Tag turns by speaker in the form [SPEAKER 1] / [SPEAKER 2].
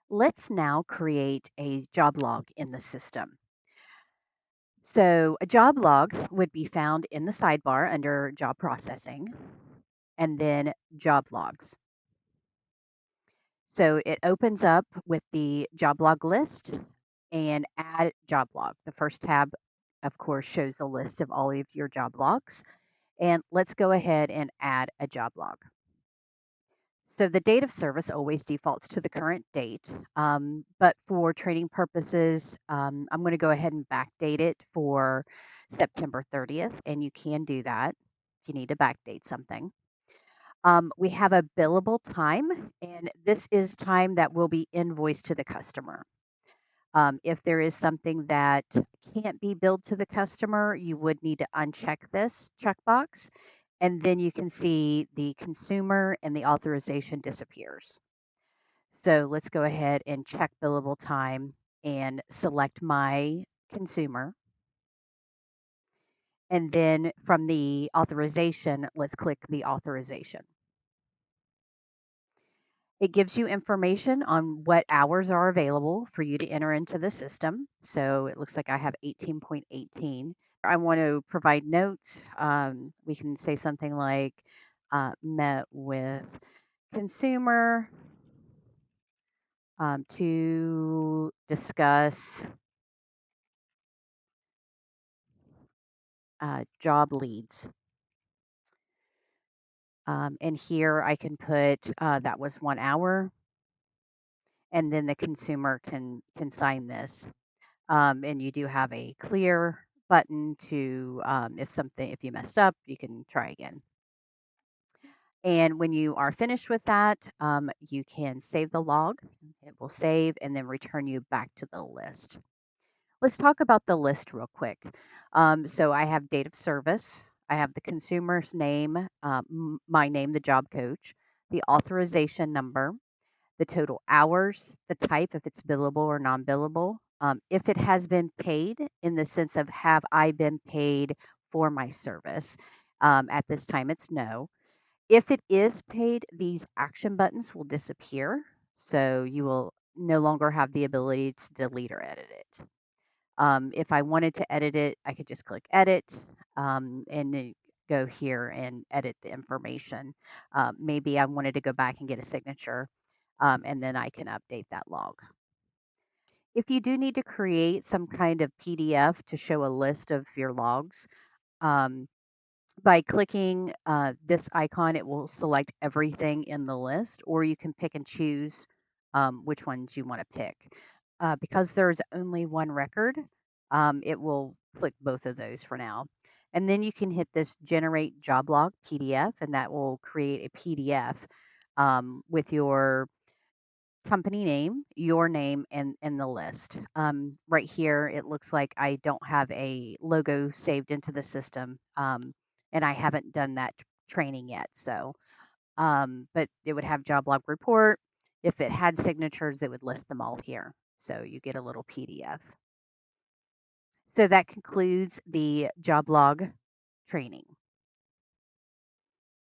[SPEAKER 1] Let's now create a job log in the system. So a job log would be found in the sidebar under job processing and then job logs. So it opens up with the job log list and add job log. The first tab, of course, shows a list of all of your job logs. And let's go ahead and add a job log. So the date of service always defaults to the current date, but for training purposes, I'm going to go ahead and backdate it for September 30th, and you can do that if you need to backdate something. We have a billable time, and this is time that will be invoiced to the customer. If there is something that can't be billed to the customer, you would need to uncheck this checkbox, and then you can see the consumer and the authorization disappears. So let's go ahead and check billable time and select my consumer. And then from the authorization, let's click the authorization. It gives you information on what hours are available for you to enter into the system. So it looks like I have 18.18. I want to provide notes. We can say something like met with consumer to discuss job leads. And here I can put that was 1 hour, and then the consumer can sign this. And you do have a clear button to if you messed up, you can try again. And when you are finished with that, you can save the log. It will save and then return you back to the list. Let's talk about the list real quick. So I have date of service. I have the consumer's name, my name, the job coach, the authorization number, the total hours, the type, if it's billable or non-billable, if it has been paid in the sense of have I been paid for my service. At this time, it's no. If it is paid, these action buttons will disappear. So you will no longer have the ability to delete or edit it. If I wanted to edit it, I could just click edit and then go here and edit the information. Maybe I wanted to go back and get a signature, and then I can update that log. If you do need to create some kind of PDF to show a list of your logs, um, by clicking this icon, it will select everything in the list, or you can pick and choose which ones you want to pick. Because there's only one record, it will click both of those for now. And then you can hit this generate job log PDF, and that will create a PDF with your company name, your name, and the list. Right here, it looks like I don't have a logo saved into the system, and I haven't done that training yet. So, but it would have job log report. If it had signatures, it would list them all here. So you get a little PDF. So that concludes the job log training.